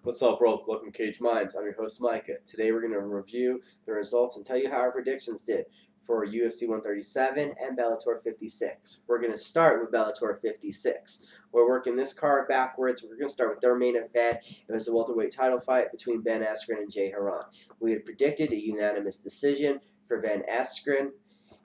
What's up, world? Welcome to Cage Minds. I'm your host, Micah. Today we're going to review the results and tell you how our predictions did for UFC 137 and Bellator 56. We're going to start with Bellator 56. We're working this card backwards. We're going to start with their main event. It was a welterweight title fight between Ben Askren and Jay Haran. We had predicted a unanimous decision for Ben Askren.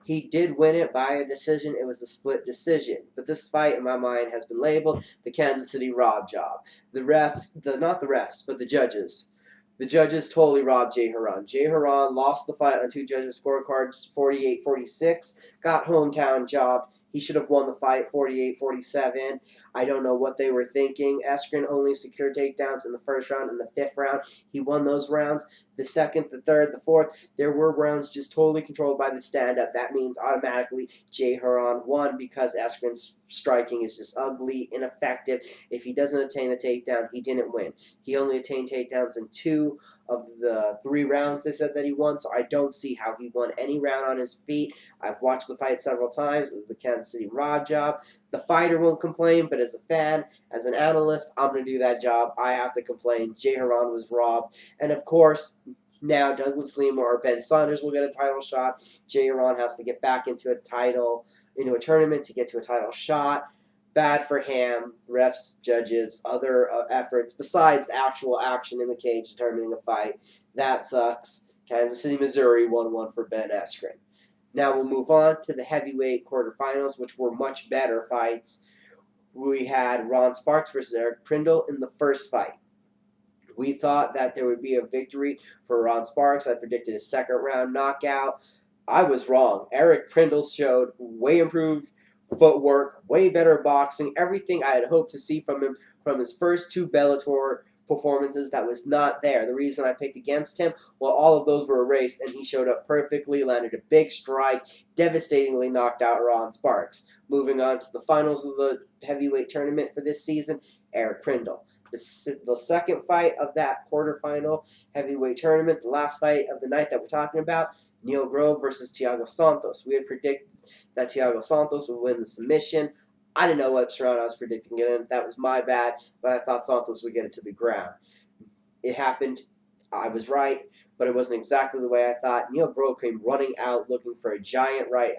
He did win it by a decision. It was a split decision. But this fight, in my mind, has been labeled the Kansas City rob job. Not the refs, but the judges. The judges totally robbed Jay Haran. Jay Haran lost the fight on two judges' scorecards, 48-46, got hometown jobbed. He should have won the fight 48-47. I don't know what they were thinking. Askren only secured takedowns in the first round and the fifth round. He won those rounds. The second, the third, the fourth, there were rounds just totally controlled by the stand-up. That means automatically Jay Haran won because Askren's striking is just ugly, ineffective. If he doesn't attain a takedown, he didn't win. He only attained takedowns in 2 of the 3 rounds they said that he won, so I don't see how he won any round on his feet. I've watched the fight several times. It was the Kansas City rob job. The fighter won't complain, but as a fan, as an analyst, I'm going to do that job. I have to complain. Jay Haran was robbed. And of course, now Douglas Lima or Ben Saunders will get a title shot. Jay Haran has to get back into a tournament to get to a title shot. Bad for him. Refs, judges, other efforts besides actual action in the cage determining a fight. That sucks. Kansas City, Missouri, 1-1 for Ben Askren. Now we'll move on to the heavyweight quarterfinals, which were much better fights. We had Ron Sparks versus Eric Prindle in the first fight. We thought that there would be a victory for Ron Sparks. I predicted a second round knockout. I was wrong. Eric Prindle showed way improved footwork, way better boxing, everything I had hoped to see from him from his first 2 Bellator performances that was not there. The reason I picked against him, well, all of those were erased, and he showed up perfectly, landed a big strike, devastatingly knocked out Ron Sparks. Moving on to the finals of the heavyweight tournament for this season, Eric Prindle. The second fight of that quarterfinal heavyweight tournament, the last fight of the night that we're talking about, Neil Grove versus Thiago Santos. We had predicted that Thiago Santos would win the submission. I didn't know what round I was predicting it in. That was my bad, but I thought Santos would get it to the ground. It happened. I was right, but it wasn't exactly the way I thought. Neil Grove came running out looking for a giant right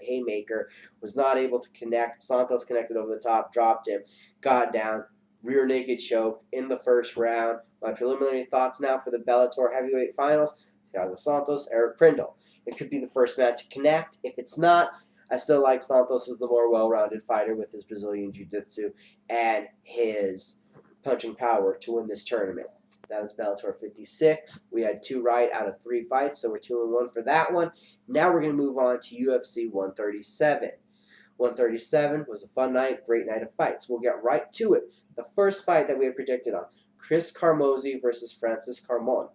haymaker, was not able to connect. Santos connected over the top, dropped him, got down, rear naked choke in the first round. My preliminary thoughts now for the Bellator heavyweight finals, Thiago Santos, Eric Prindle. It could be the first man to connect. If it's not, I still like Santos as the more well-rounded fighter with his Brazilian Jiu-Jitsu and his punching power to win this tournament. That was Bellator 56. We had 2 right out of 3 fights, so we're 2-1 for that one. Now we're going to move on to UFC 137. 137 was a fun night, great night of fights. We'll get right to it. The first fight that we had predicted on, Chris Carmozzi versus Francis Carmon.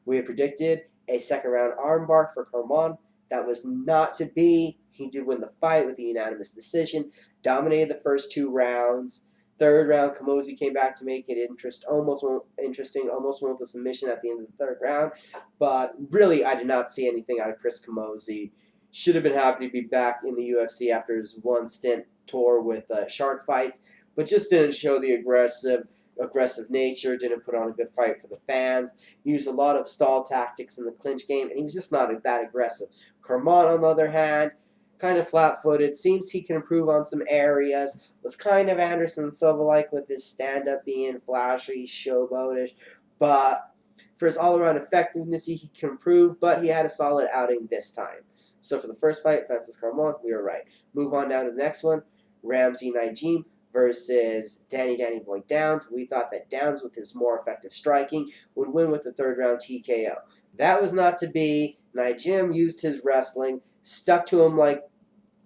We had predicted a second round armbar for Carmon. That was not to be. He did win the fight with a unanimous decision, dominated the first 2 rounds. Third round, Carmozzi came back to make it interesting, almost went with a submission at the end of the third round. But really, I did not see anything out of Chris Carmozzi. Should have been happy to be back in the UFC after his one stint tour with Shark Fights, but just didn't show the aggressive nature, didn't put on a good fight for the fans, used a lot of stall tactics in the clinch game, and he was just not that aggressive. Carmon, on the other hand, kind of flat-footed, seems he can improve on some areas, was kind of Anderson Silva-like with his stand-up being flashy, showboatish, but for his all-around effectiveness, he can improve, but he had a solid outing this time. So for the first fight, Francis Carmon, we were right. Move on down to the next one, Ramsey Najim versus Danny Boy Downs. We thought that Downs, with his more effective striking, would win with the third round TKO. That was not to be. Najim used his wrestling, stuck to him like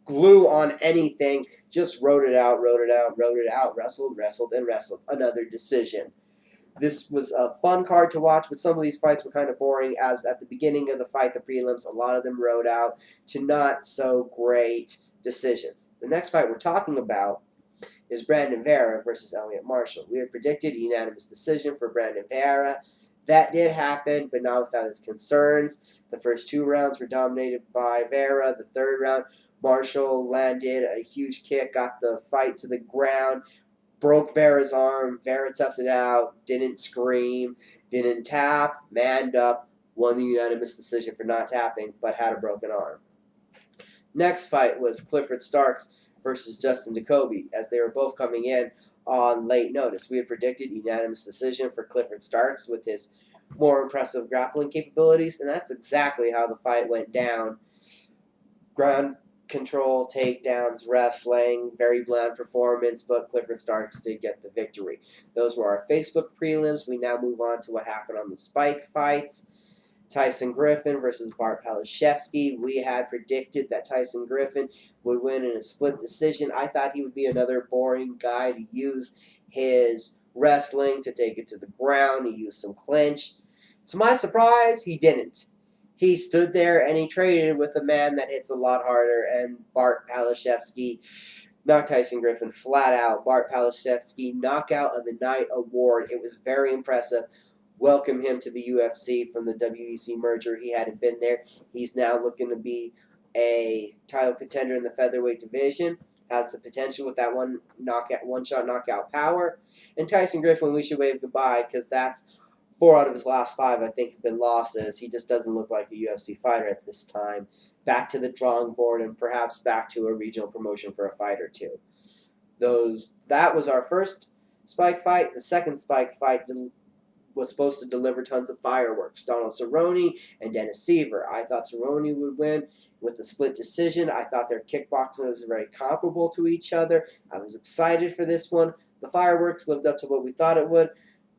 glue on anything, just wrote it out, wrestled, and wrestled. Another decision. This was a fun card to watch, but some of these fights were kind of boring, as at the beginning of the fight, the prelims, a lot of them rode out to not so great decisions. The next fight we're talking about is Brandon Vera versus Elliot Marshall. We had predicted a unanimous decision for Brandon Vera. That did happen, but not without its concerns. The first 2 rounds were dominated by Vera. The third round, Marshall landed a huge kick, got the fight to the ground, broke Vera's arm. Vera toughed it out, didn't scream, didn't tap, manned up, won the unanimous decision for not tapping, but had a broken arm. Next fight was Clifford Starks versus Justin Jacoby, as they were both coming in on late notice. We had predicted unanimous decision for Clifford Starks with his more impressive grappling capabilities, and that's exactly how the fight went down. Ground control, takedowns, wrestling, very bland performance, but Clifford Starks did get the victory. Those were our Facebook prelims. We now move on to what happened on the Spike fights. Tyson Griffin versus Bart Palashevsky. We had predicted that Tyson Griffin would win in a split decision. I thought he would be another boring guy to use his wrestling to take it to the ground. He used some clinch. To my surprise, he didn't. He stood there and he traded with a man that hits a lot harder, and Bart Palashevsky knocked Tyson Griffin flat out. Bart Palashevsky, Knockout of the Night award. It was very impressive. Welcome him to the UFC from the WEC merger. He hadn't been there. He's now looking to be a title contender in the featherweight division. Has the potential with that one-shot knockout power. And Tyson Griffin, we should wave goodbye because that's 4 out of his last 5, I think, have been losses. He just doesn't look like a UFC fighter at this time. Back to the drawing board and perhaps back to a regional promotion for a fight or two. That was our first Spike fight. The second Spike fight was supposed to deliver tons of fireworks. Donald Cerrone and Dennis Seaver. I thought Cerrone would win with a split decision. I thought their kickboxing was very comparable to each other. I was excited for this one. The fireworks lived up to what we thought it would.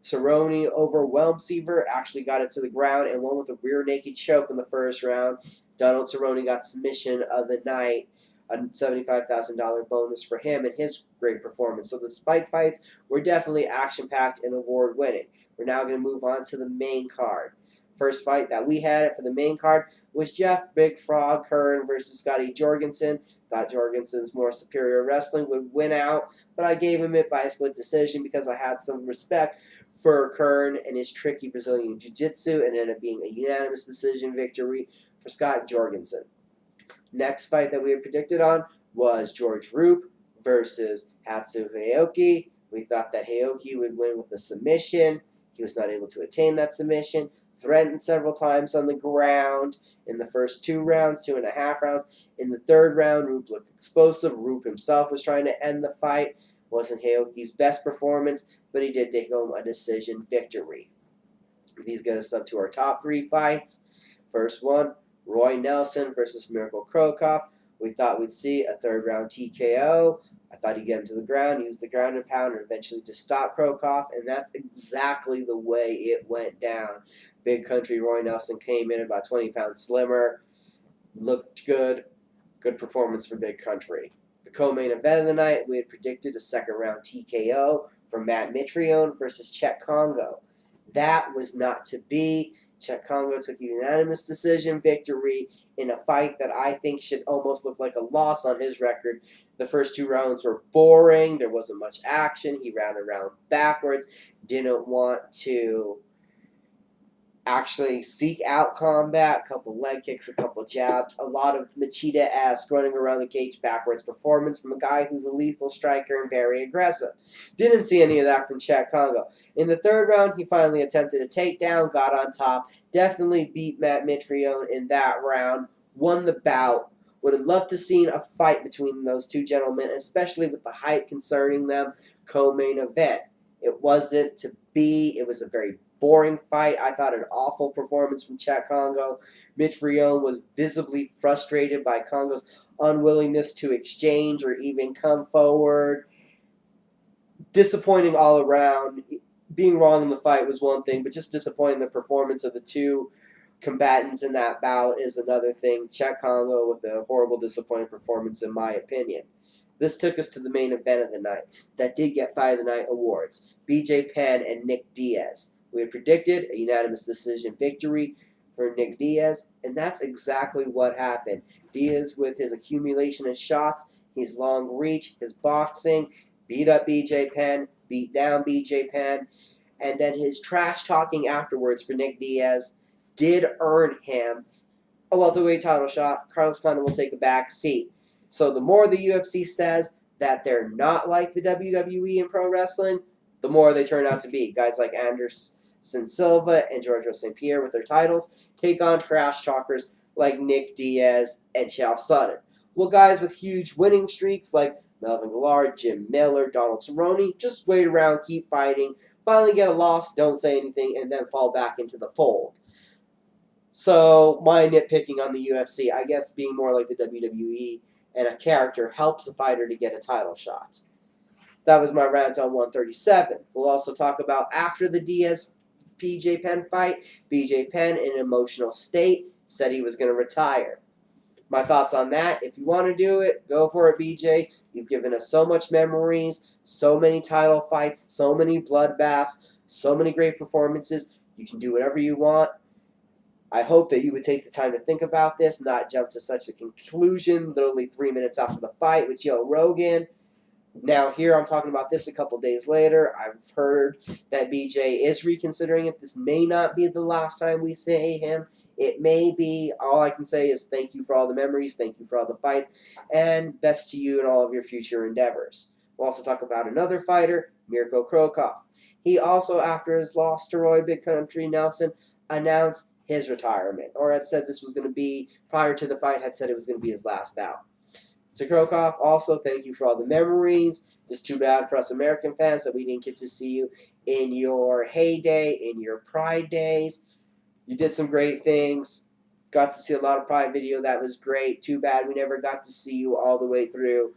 Cerrone overwhelmed Seaver, actually got it to the ground, and won with a rear naked choke in the first round. Donald Cerrone got submission of the night, a $75,000 bonus for him and his great performance. So the Spike fights were definitely action-packed and award-winning. We're now going to move on to the main card. First fight that we had for the main card was Jeff Big Frog Kern versus Scotty Jorgensen. Thought Jorgensen's more superior wrestling would win out, but I gave him it by a split decision because I had some respect for Kern and his tricky Brazilian Jiu-Jitsu, and ended up being a unanimous decision victory for Scott Jorgensen. Next fight that we had predicted on was George Roop versus Hatsu Aoki. We thought that Aoki would win with a submission. He was not able to attain that submission. Threatened several times on the ground in the first 2 rounds, 2.5 rounds. In the third round, Roop looked explosive. Roop himself was trying to end the fight. Wasn't Aoki's best performance, but he did take home a decision victory. These get us up to our top 3 fights. First one, Roy Nelson versus Miracle Krokop. We thought we'd see a 3rd round TKO. I thought he'd get him to the ground, use the ground and pound, and eventually just stop Krokop, and that's exactly the way it went down. Big Country Roy Nelson came in about 20 pounds slimmer, looked good. Good performance for Big Country. The co-main event of the night, we had predicted a 2nd round TKO for Matt Mitrione versus Chet Congo. That was not to be. Chet Congo took a unanimous decision victory in a fight that I think should almost look like a loss on his record. The first 2 rounds were boring. There wasn't much action. He ran around backwards. Didn't want to actually seek out combat. A couple leg kicks, a couple jabs. A lot of Machida-esque running around the cage backwards performance from a guy who's a lethal striker and very aggressive. Didn't see any of that from Chet Congo. In the 3rd round, he finally attempted a takedown, got on top, definitely beat Matt Mitrione in that round, won the bout. Would have loved to seen a fight between those 2 gentlemen, especially with the hype concerning them co-main event. It wasn't to be. It was a very boring fight. I thought an awful performance from Chet Congo. Mitrione was visibly frustrated by Congo's unwillingness to exchange or even come forward. Disappointing all around. Being wrong in the fight was one thing, but just disappointing the performance of the 2 combatants in that bout is another thing. Chet Congo with a horrible, disappointing performance, in my opinion. This took us to the main event of the night that did get Fight of the Night awards. BJ Penn and Nick Diaz. We had predicted a unanimous decision victory for Nick Diaz, and that's exactly what happened. Diaz, with his accumulation of shots, his long reach, his boxing, beat up BJ Penn, beat down BJ Penn, and then his trash talking afterwards for Nick Diaz did earn him a welterweight title shot. Carlos Condit will take a back seat. So the more the UFC says, that they're not like the WWE in pro wrestling, the more they turn out to be. Guys like Anderson Silva and Giorgio St. Pierre with their titles take on trash talkers like Nick Diaz and Chael Sonnen. Well, guys with huge winning streaks like Melvin Gillard, Jim Miller, Donald Cerrone just wait around, keep fighting, finally get a loss, don't say anything, and then fall back into the fold. So my nitpicking on the UFC, I guess being more like the WWE and a character helps a fighter to get a title shot. That was my rant on 137. We'll also talk about after the Diaz BJ Penn fight. BJ Penn, in an emotional state, said he was going to retire. My thoughts on that, if you want to do it, go for it, BJ. You've given us so much memories, so many title fights, so many bloodbaths, so many great performances. You can do whatever you want. I hope that you would take the time to think about this, not jump to such a conclusion literally 3 minutes after the fight with Joe Rogan. Now here I'm talking about this a couple days later. I've heard that BJ is reconsidering it. This may not be the last time we see him. It may be. All I can say is thank you for all the memories, thank you for all the fights, and best to you in all of your future endeavors. We'll also talk about another fighter, Mirko Cro Cop. He also, after his loss to Roy Big Country Nelson, announced his retirement, or had said this was going to be, prior to the fight, had said it was going to be his last bout. So Krokov, also thank you for all the memories. It's too bad for us American fans that we didn't get to see you in your heyday, in your Pride days. You did some great things. Got to see a lot of Pride video. That was great. Too bad we never got to see you all the way through.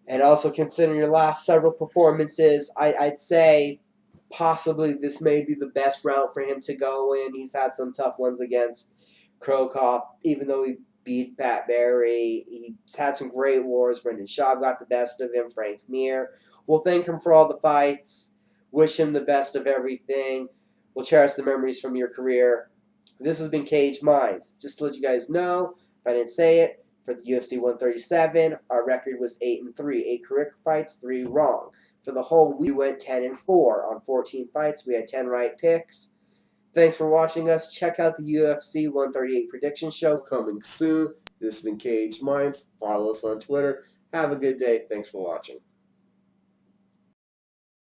And also considering your last several performances, I'd say possibly this may be the best route for him to go in. He's had some tough ones against Krokov, even though he beat Pat Barry. He's had some great wars. Brendan Schaub got the best of him. Frank Mir. We'll thank him for all the fights. Wish him the best of everything. We'll cherish the memories from your career. This has been Cage Minds. Just to let you guys know, if I didn't say it, for the UFC 137, our record was 8-3. 8 correct fights, 3 wrong. For the whole week, we went 10-4. On 14 fights, we had 10 right picks. Thanks for watching us. Check out the UFC 138 prediction show coming soon. This has been Cage Minds. Follow us on Twitter. Have a good day. Thanks for watching.